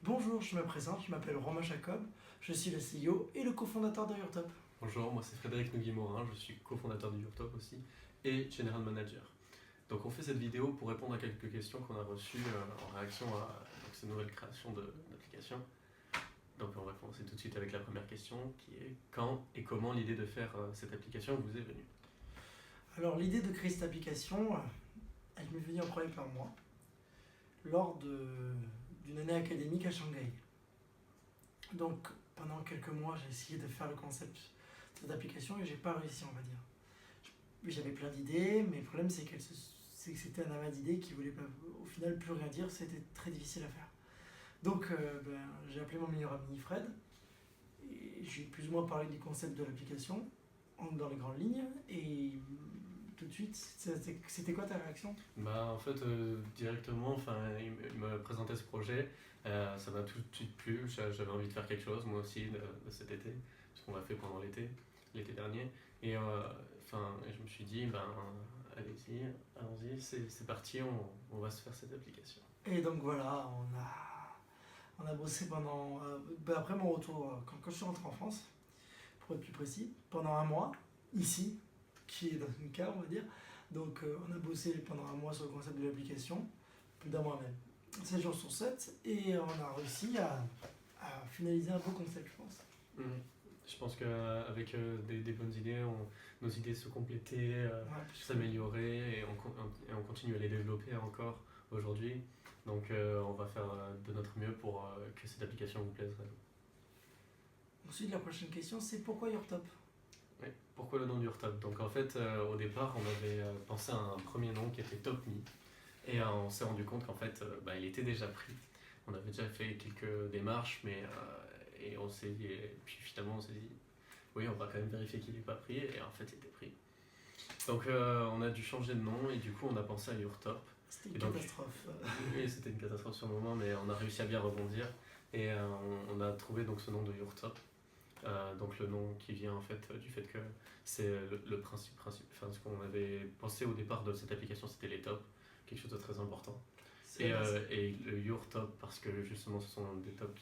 Bonjour, je me présente, je m'appelle Romain Jacob, je suis le CEO et le cofondateur de YourTop. Bonjour, moi c'est Frédéric Nougui-Morin, je suis cofondateur de YourTop aussi et General Manager. Donc on fait cette vidéo pour répondre à quelques questions qu'on a reçues en réaction à cette nouvelle création d'application. Donc on va commencer tout de suite avec la première question qui est quand et comment l'idée de faire cette application vous est venue? Alors l'idée de créer cette application, elle m'est venue en premier par moi, lors d'une année académique à Shanghai. Donc pendant quelques mois, j'ai essayé de faire le concept de cette application et j'ai pas réussi, on va dire. J'avais plein d'idées, mais le problème c'est que c'était un amas d'idées qui voulait pas, au final plus rien dire, c'était très difficile à faire. Donc j'ai appelé mon meilleur ami Fred, et j'ai plus ou moins parlé du concept de l'application, dans les grandes lignes, et tout de suite, c'était quoi ta réaction? Bah en fait directement, il m'a présenté ce projet, ça m'a tout de suite plu, j'avais envie de faire quelque chose moi aussi de cet été, parce qu'on l'a fait pendant l'été dernier, et je me suis dit allons-y, c'est parti, on va se faire cette application. Et donc voilà, on a bossé pendant. Après mon retour, quand je suis rentré en France, pour être plus précis, pendant un mois, ici, qui est dans une cave, on va dire. Donc on a bossé pendant un mois sur le concept de l'application, plus d'un mois même. 7 jours sur 7, et on a réussi à finaliser un beau concept, je pense. Mhm. Je pense qu'avec des bonnes idées, nos idées se complétaient, s'amélioraient et on continue à les développer encore aujourd'hui. Donc on va faire de notre mieux pour que cette application vous plaise. Ensuite, la prochaine question, c'est pourquoi YourTop? Oui. Pourquoi le nom du Top? Donc en fait, au départ, on avait pensé à un premier nom qui était TopMe. Et on s'est rendu compte qu'en fait, il était déjà pris. On avait déjà fait quelques démarches, et puis finalement on s'est dit, oui, on va quand même vérifier qu'il n'est pas pris, et en fait il était pris. Donc on a dû changer de nom, et du coup on a pensé à YourTop. C'était une Et donc, catastrophe. oui, c'était une catastrophe sur le moment, mais on a réussi à bien rebondir, et on a trouvé donc ce nom de YourTop. Donc le nom qui vient en fait du fait que c'est le principe, ce qu'on avait pensé au départ de cette application, c'était les tops, quelque chose de très important. Et le Your Top, parce que justement ce sont des tops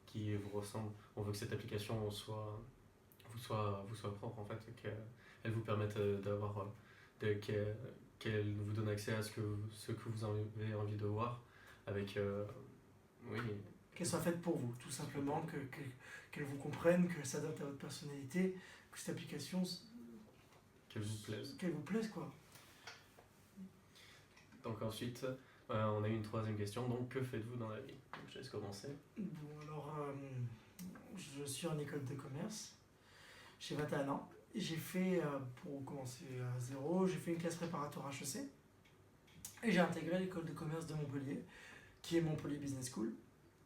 qui vous ressemblent. On veut que cette application vous soit propre en fait, qu'elle vous permette qu'elle vous donne accès à ce que vous avez envie de voir avec oui. Qu'elle soit faite pour vous, tout simplement, qu'elle vous comprenne, que ça s'adapte à votre personnalité, que cette application, qu'elle vous plaise, quoi. Donc ensuite, on a eu une troisième question, donc que faites-vous dans la vie? Donc je laisse commencer. Bon, alors, je suis en école de commerce, j'ai 21 ans. J'ai fait, pour commencer à zéro, j'ai fait une classe préparatoire HEC, et j'ai intégré l'école de commerce de Montpellier, qui est Montpellier Business School,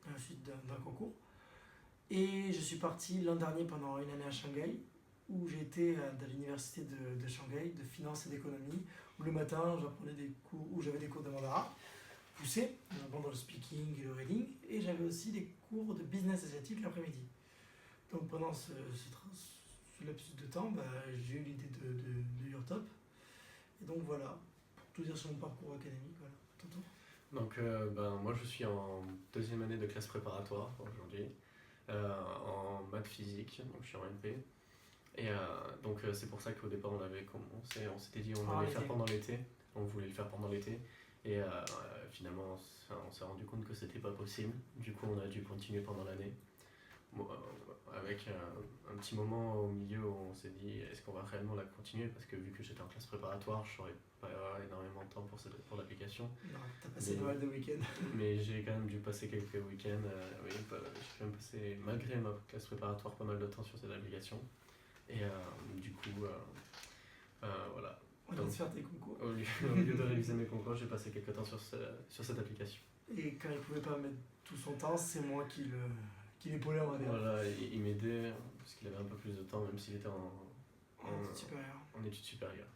à la suite d'un concours. Et je suis parti l'an dernier pendant une année à Shanghai, où j'étais dans l'université de Shanghai, de finance et d'économie, où le matin j'apprenais des cours, où j'avais des cours de mandarin poussés, notamment le speaking et le reading, et j'avais aussi des cours de business asiatique l'après-midi. Donc pendant ce laps de temps, j'ai eu l'idée de YourTop. Et donc voilà, pour tout dire sur mon parcours académique, voilà. Tonton. Donc moi je suis en deuxième année de classe préparatoire aujourd'hui, en maths physique, donc je suis en MP. Et donc c'est pour ça qu'au départ on avait commencé, on s'était dit on allait le faire pendant l'été, on voulait le faire pendant l'été. Et finalement on s'est rendu compte que c'était pas possible, du coup on a dû continuer pendant l'année. Avec un petit moment au milieu où on s'est dit est-ce qu'on va réellement la continuer, parce que vu que j'étais en classe préparatoire je n'aurais pas énormément de temps pour l'application. Non, t'as passé pas mal de week-ends. Mais j'ai quand même dû passer quelques week-ends, oui, j'ai quand même passé, malgré ma classe préparatoire, pas mal de temps sur cette application. Et du coup, voilà. On vient de faire tes concours. Au lieu de réviser mes concours, j'ai passé quelques temps sur cette application. Et quand il pouvait pas mettre tout son temps, c'est moi qui l'épaulais, on va dire. Voilà, il m'aidait parce qu'il avait un peu plus de temps, même s'il était en études supérieures.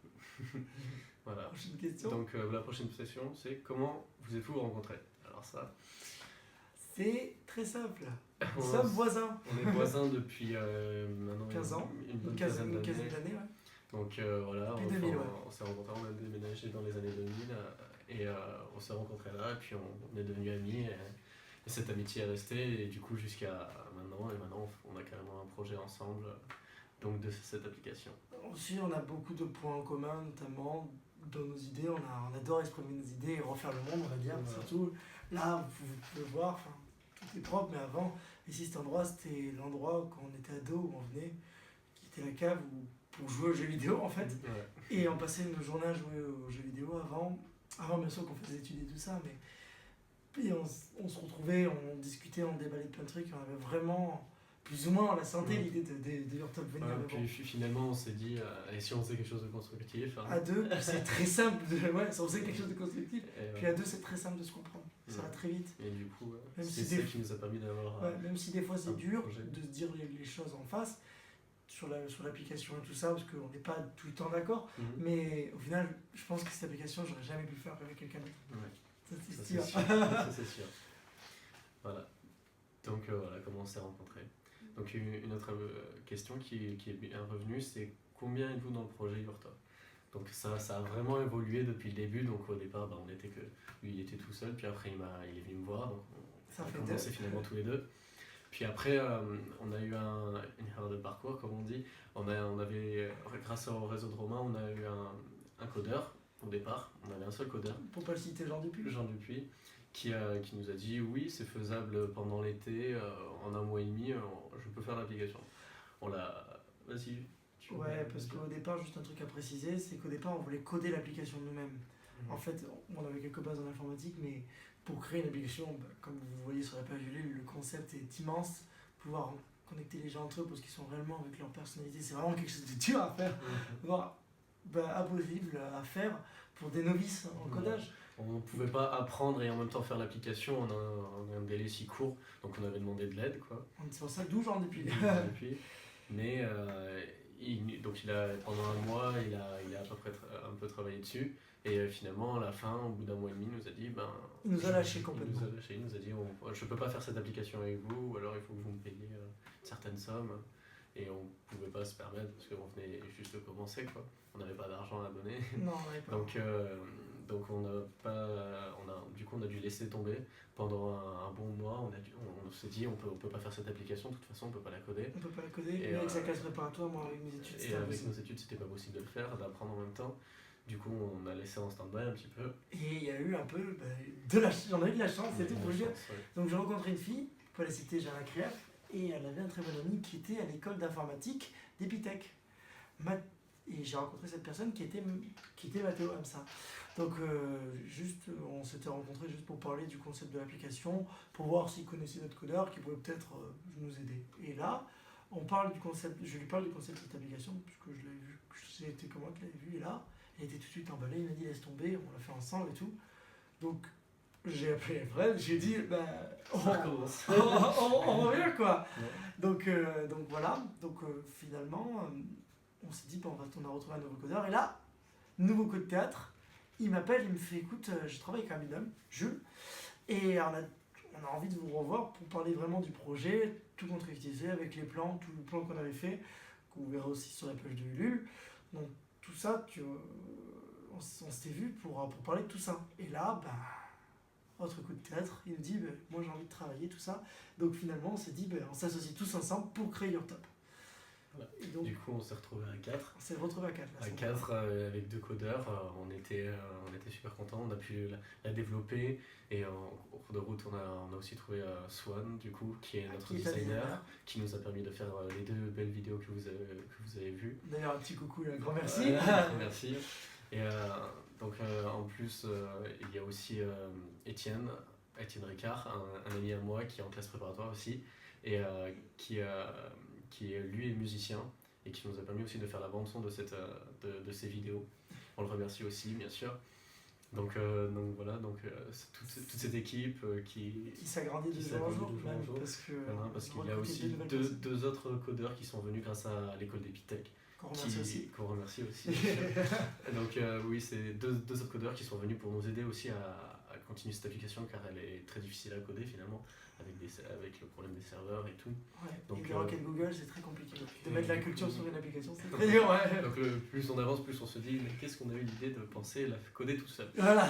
Voilà. Prochaine question. Donc la prochaine session, c'est comment vous êtes-vous rencontrés? Alors ça, c'est très simple. Nous sommes voisins. On est voisins depuis maintenant 15 ans. Une quinzaine d'années. d'années, ouais. Donc voilà, Depuis 2000, ouais. on s'est rencontrés, on a déménagé dans les années 2000 et on s'est rencontrés là, et puis on est devenus amis. Et cette amitié est restée et du coup jusqu'à maintenant, et maintenant on a carrément un projet ensemble donc de cette application. Aussi, on a beaucoup de points en commun, notamment dans nos idées. On adore exprimer nos idées et refaire le monde, on va dire. Voilà. Surtout, là, vous pouvez voir, enfin, tout est propre, mais avant, ici, cet endroit, c'était l'endroit où, quand on était ado, où on venait, qui était la cave pour jouer aux jeux vidéo, en fait. Ouais. Et on passait nos journées à jouer aux jeux vidéo avant bien sûr qu'on faisait des études et tout ça, mais puis on se retrouvait, on discutait, on déballait plein de trucs, on avait vraiment plus ou moins la santé l'idée de Your-Top venir. Ouais, mais puis bon. finalement on s'est dit, et si on faisait quelque chose de constructif hein. À deux, c'est très simple, ouais, on faisait quelque chose de constructif, Et, puis à deux c'est très simple de se comprendre, ça va très vite. Et du coup, Même c'est si ça qui nous a permis d'avoir... Ouais, même si des fois c'est un dur projet. de se dire les choses en face, sur l'application et tout ça, parce qu'on n'est pas tout le temps d'accord, mais au final, je pense que cette application, j'aurais jamais pu le faire avec quelqu'un d'autre. Ouais. Ça, c'est Ça, sûr. c'est sûr. Ça, c'est sûr. Voilà. Donc voilà comment on s'est rencontrés. Donc une autre question qui est bien revenue, c'est combien êtes-vous dans le projet Your-Top? Donc ça a vraiment évolué depuis le début. Donc au départ, on était que lui, il était tout seul, puis après il est venu me voir, donc Ça on a fait commencé deux. finalement tous les deux. Puis après, on a eu une erreur de parcours, comme on dit. On avait, grâce au réseau de Romain, on a eu un codeur au départ. On avait un seul codeur, Pour pas le citer, Jean Dupuis. Jean Dupuis, qui nous a dit oui, c'est faisable pendant l'été, en un mois et demi, je peux faire l'application. On l'a. Vas-y. Ouais, parce qu'au départ, juste un truc à préciser, c'est qu'au départ, on voulait coder l'application nous-mêmes. En fait, on avait quelques bases en informatique, mais pour créer une application, comme vous voyez sur la page du Lille, le concept est immense. Pouvoir connecter les gens entre eux parce qu'ils sont réellement avec leur personnalité, c'est vraiment quelque chose de dur à faire, voire impossible à faire pour des novices en codage. On ne pouvait pas apprendre et en même temps faire l'application en un délai si court, donc on avait demandé de l'aide, quoi. C'est pour ça que 12 ans depuis. Mais pendant un mois, il a à peu près un peu travaillé dessus. Et finalement, à la fin, au bout d'un mois et demi, il nous a dit il nous a lâché complètement. Il nous a dit je peux pas faire cette application avec vous, ou alors il faut que vous me payiez une certaine somme. Et on pouvait pas se permettre parce qu'on venait juste de commencer, quoi. On n'avait pas d'argent à donner. Non, on n'avait pas. Donc du coup on a dû laisser tomber pendant un bon mois. On s'est dit on peut pas faire cette application, de toute façon on peut pas la coder. On peut pas la coder, Et mais avec sa classe préparatoire, moi avec mes études, et avec nos études c'était pas possible de le faire, d'apprendre en même temps. Du coup on a laissé en stand-by un petit peu. Et il y a eu un peu j'en ai eu de la chance, c'est tout pour le dire. Donc j'ai rencontré une fille, pour la citer Jeanne Créaf, et elle avait un très bon ami qui était à l'école d'informatique d'Epitech. Et j'ai rencontré cette personne qui était Mathéo Hamsa. Donc on s'était rencontrés juste pour parler du concept de l'application, pour voir s'il connaissait notre codeur qui pouvait peut-être nous aider. Et là, je lui parle du concept de cette application, puisque je l'avais vu, c'était comment tu l'avais vu, et là, il était tout de suite emballé, il m'a dit laisse tomber, on l'a fait ensemble et tout. Donc j'ai appelé Fred, j'ai dit on revient quoi. Ouais. Donc voilà, finalement on s'est dit on a retrouvé un nouveau codeur, et là, nouveau code théâtre, il m'appelle, il me fait écoute, je travaille avec un binôme, Jules, et on a envie de vous revoir pour parler vraiment du projet, tout concrétiser avec les plans, tout le plan qu'on avait fait, qu'on verra aussi sur la page de Ulule. Donc tout ça, on s'était vu pour parler de tout ça. Et là, autre coup de théâtre, il nous dit moi j'ai envie de travailler, tout ça. Donc finalement on s'est dit on s'associe tous ensemble pour créer Your-Top. Voilà. Donc, du coup on s'est retrouvés à 4. On s'est retrouvés à 4. À 4 avec 2 codeurs, on était super contents, on a pu la développer, et en cours de route on a aussi trouvé Swan du coup qui est notre designer, qui nous a permis de faire les 2 belles vidéos que vous avez vues. D'ailleurs un petit coucou et un grand merci. Merci. Et donc en plus il y a aussi Étienne Ricard, un ami à moi qui est en classe préparatoire aussi, et qui lui est musicien et qui nous a permis aussi de faire la bande son de ces vidéos. On le remercie aussi bien sûr. Donc voilà, toute cette équipe qui s'agrandit de jour en jour, parce qu'il y a aussi deux autres codeurs qui sont venus grâce à l'école d'Epitech. Qu'on remercie aussi. Donc oui, c'est deux autres codeurs qui sont venus pour nous aider aussi à continue cette application car elle est très difficile à coder finalement, avec le problème des serveurs et tout. Ouais. Donc, et les requêtes Google, c'est très compliqué. De et mettre la du culture coup- sur une application, c'est très dur. Ouais. Donc plus on avance, plus on se dit mais qu'est-ce qu'on a eu l'idée de penser la coder tout seul. Voilà.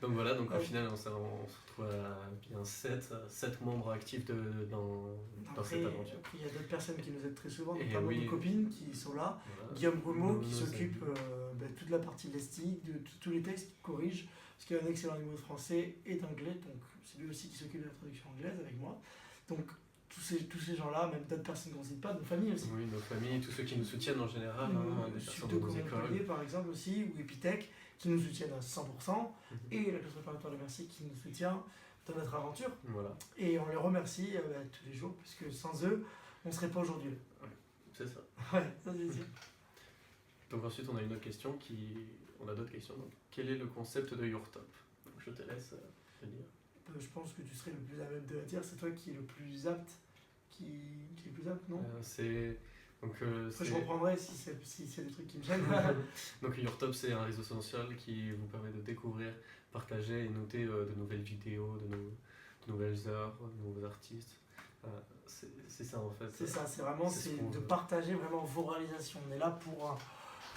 Donc voilà, donc au Ouais. final on se retrouve à bien 7 membres actifs dans Après, cette aventure. il y a d'autres personnes qui nous aident très souvent, Et notamment oui. nos copines qui sont là. Voilà. Guillaume Grumeau qui Nos s'occupe amis. de toute la partie lestique, de tous les textes qu'il corrige, parce qu'il a un excellent niveau de français et d'anglais, donc c'est lui aussi qui s'occupe de la traduction anglaise avec moi. Donc tous ces gens-là, même d'autres personnes qu'on ne cite pas, nos familles aussi. Oui, nos familles, tous ceux qui nous soutiennent en général, des personnes Sudo dans nos comme écoles. Montpellier par exemple aussi, ou Epitech, qui nous soutiennent à 100%, Mhm. et la classe préparatoire de Merci qui nous soutient dans notre aventure. Voilà, Et on les remercie tous les jours, parce que sans eux, on ne serait pas aujourd'hui là. c'est ça. Ouais, ça c'est sûr. Donc ensuite on a une autre question on a d'autres questions. Donc, quel est le concept de Your Top? Donc, je te laisse le dire. Je pense que tu serais le plus à même de la dire, c'est toi qui est le plus apte, qui est le plus apte, non? Après, je reprendrai si c'est des trucs qui me gênent. Donc Your Top, c'est un réseau social qui vous permet de découvrir, partager et noter de nouvelles vidéos, de nouvelles heures, de nouveaux artistes. C'est ça en fait. C'est ça, c'est vraiment C'est ce qu'on de veut. partager vraiment vos réalisations. On est là pour,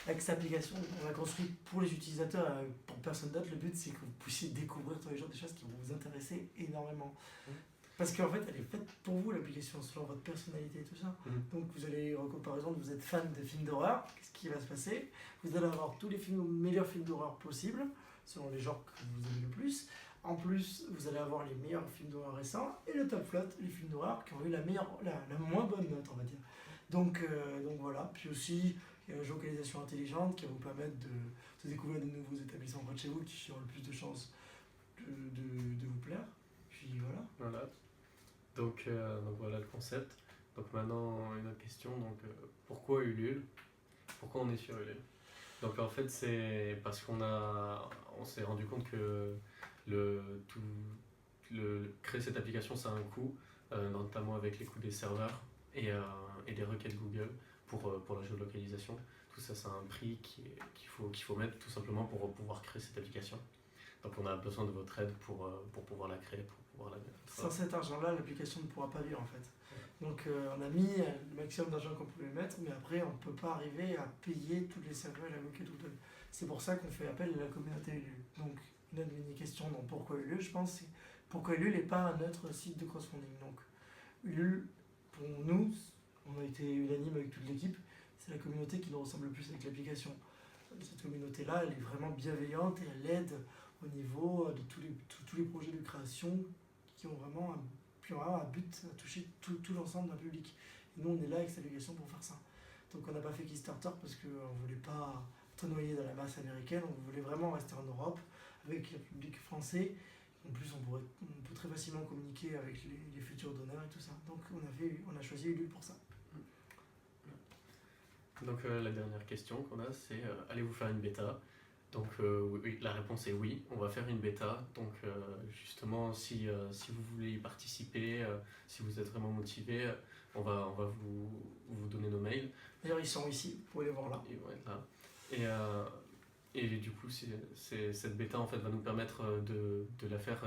avec cette application, on l'a construit pour les utilisateurs, pour personne d'autre. Le but, c'est que vous puissiez découvrir tous les jours des choses qui vont vous intéresser énormément. Mhm. Parce qu'en fait, elle est faite pour vous, l'application, selon votre personnalité et tout ça. Mhm. Donc, vous allez, par exemple, vous êtes fan de films d'horreur, qu'est-ce qui va se passer? Vous allez avoir tous les meilleurs films d'horreur possibles, selon les genres que vous aimez le plus. En plus, vous allez avoir les meilleurs films d'horreur récents et le top flotte, les films d'horreur qui ont eu la moins bonne note, on va dire. Donc voilà. Puis aussi, il y a la géolocalisation intelligente qui va vous permettre de découvrir de nouveaux établissements près de chez vous qui auront le plus de chances de vous plaire. Puis voilà. Voilà. Donc voilà le concept. Donc maintenant une autre question. Donc pourquoi Ulule? Pourquoi on est sur Ulule? Donc en fait c'est parce on s'est rendu compte que créer cette application ça a un coût, notamment avec les coûts des serveurs et des requêtes Google pour la géolocalisation. Tout ça, c'est un prix qu'il faut mettre tout simplement pour pouvoir créer cette application. Donc on a besoin de votre aide pour pouvoir la créer, pour pouvoir la mettre. Sans cet argent-là, l'application ne pourra pas vivre en fait. Donc on a mis le maximum d'argent qu'on pouvait mettre, mais après on ne peut pas arriver à payer tous les serveurs et la loquette Google. C'est pour ça qu'on fait appel à la communauté Ulule. Donc une autre mini-question, donc pourquoi Ulule, je pense, c'est pourquoi Ulule n'est pas un autre site de crowdfunding. Donc Ulule, pour nous, on a été unanime avec toute l'équipe, c'est la communauté qui nous ressemble le plus avec l'application. Cette communauté-là, elle est vraiment bienveillante et elle aide au niveau de tous les projets de création qui ont vraiment un but à toucher tout l'ensemble d'un public. Et nous, on est là avec cette application pour faire ça. Donc on n'a pas fait Kickstarter parce qu'on ne voulait pas être noyé dans la masse américaine, on voulait vraiment rester en Europe avec le public français. En plus, on peut très facilement communiquer avec les futurs donneurs et tout ça. Donc on a choisi Ulule pour ça. Donc la dernière question qu'on a, c'est allez-vous faire une bêta? Donc oui, la réponse est oui, on va faire une bêta. Donc justement, si vous voulez y participer, si vous êtes vraiment motivé, on va vous donner nos mails. D'ailleurs, ils sont ici, vous pouvez les voir là. Ils vont être là. Et du coup, cette bêta en fait va nous permettre de la faire,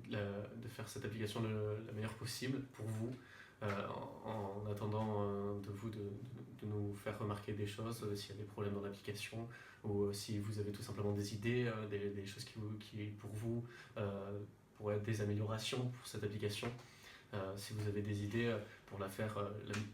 de faire cette application la meilleure possible pour vous, en attendant de vous de nous faire remarquer des choses, s'il y a des problèmes dans l'application, ou si vous avez tout simplement des idées, des choses qui pour vous pourraient être des améliorations pour cette application. Si vous avez des idées pour la faire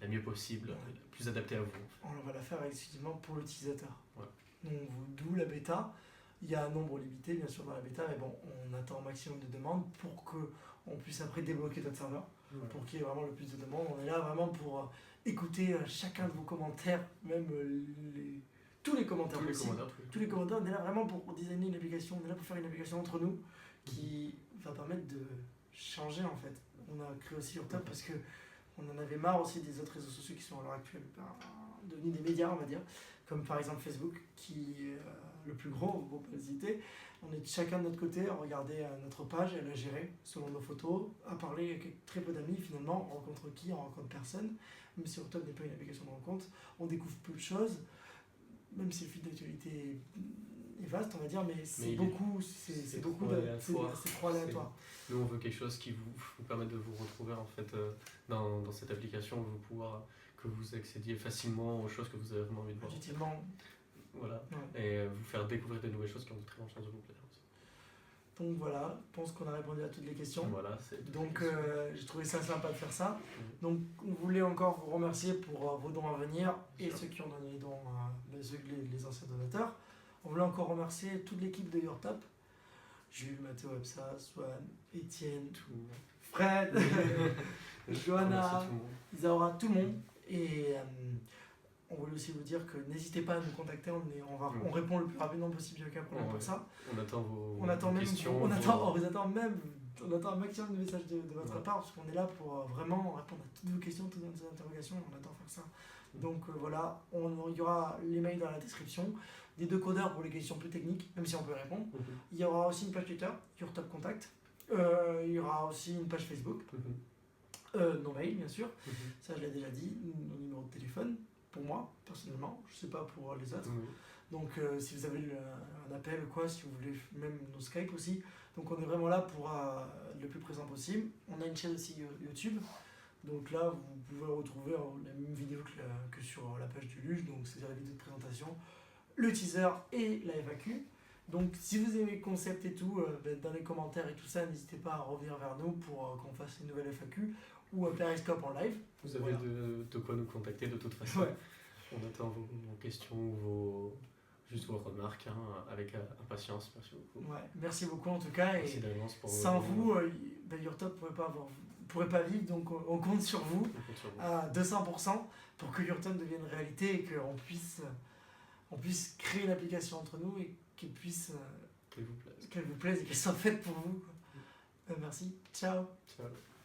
la mieux possible, la plus adaptée à vous. On va la faire exclusivement pour l'utilisateur. Ouais. Donc, d'où la bêta. Il y a un nombre limité, bien sûr, dans la bêta, mais bon, on attend un maximum de demandes pour qu'on puisse après débloquer notre serveur, pour qu'il y ait vraiment le plus de demandes. On est là vraiment pour écouter chacun de vos commentaires, même tous les commentaires possibles. Tous les commentaires, on est là vraiment pour designer une application, on est là pour faire une application entre nous qui va permettre de changer en fait. On a créé aussi Your Top parce que on en avait marre aussi des autres réseaux sociaux qui sont à l'heure actuelle devenus des médias, on va dire, comme par exemple Facebook, qui est le plus gros, on ne va pas hésiter. On est chacun de notre côté à regarder notre page et à la gérer selon nos photos, à parler avec très peu d'amis finalement. On rencontre qui? On rencontre personne. Même si Your Top n'est pas une application de rencontre, on découvre peu de choses. Même si le fil d'actualité est est vaste, on va dire, mais c'est il est- beaucoup, c'est beaucoup trop de, aléatoire. c'est trop aléatoire. Nous, on veut quelque chose qui vous permette de vous retrouver en fait dans cette application, que vous accédiez facilement aux choses que vous avez vraiment envie de voir. Effectivement. Voilà. Ouais. Et vous faire découvrir des nouvelles choses qui ont de très grandes chances de vous plaire aussi. Donc voilà, je pense qu'on a répondu à toutes les questions. Voilà, c'est toutes les Donc questions. j'ai trouvé ça sympa de faire ça. Mhm. Donc on voulait encore vous remercier pour vos dons à venir et Sûr. ceux qui ont donné les dons, les anciens donateurs. On voulait encore remercier toute l'équipe de Your Top. Jules, Mathéo, Absa, Swan, Étienne, Tout le monde. Fred, Johanna, Merci tout le monde. Isaura, tout le monde. Et on voulait aussi vous dire que n'hésitez pas à nous contacter, on répond le plus rapidement possible, il n'y a aucun problème Ouais. pour ça. On attend vos On attend vos même, questions. on attend un maximum de messages de votre Ouais. part parce qu'on est là pour vraiment répondre à toutes vos questions, toutes vos interrogations. On attend faire ça. Donc voilà, il y aura les mails dans la description, des deux codeurs pour les questions plus techniques, même si on peut répondre. Mhm. Il y aura aussi une page Twitter, Your Top Contact. Il y aura aussi une page Facebook, Mhm. nos mails bien sûr. Mhm. Ça je l'ai déjà dit, nos numéros de téléphone pour moi personnellement, je sais pas pour les autres. Oui. Donc si vous avez un appel ou quoi, si vous voulez même nos Skype aussi. Donc on est vraiment là pour le plus présent possible. On a une chaîne aussi YouTube. Donc là vous pouvez retrouver la même vidéo que sur la page du Luge. Donc c'est-à-dire la vidéo de présentation, le teaser et la FAQ. Donc si vous aimez le concept et tout, dans les commentaires et tout ça, n'hésitez pas à revenir vers nous pour qu'on fasse une nouvelle FAQ ou un périscope en live. Vous avez Voilà. de quoi nous contacter de toute façon. Ouais. On attend vos questions ou juste vos remarques avec impatience. Merci beaucoup. Ouais. Merci beaucoup en tout cas. Merci Et d'avance pour sans vos- vous, Your Top pourrait pas vivre, donc on compte sur vous on compte sur vous. à 200% pour que Your Top devienne réalité et qu'on puisse créer une application entre nous et qu'elle Qu'il vous plaise. vous plaise et qu'elle soit faite pour vous. Merci, ciao. Ciao.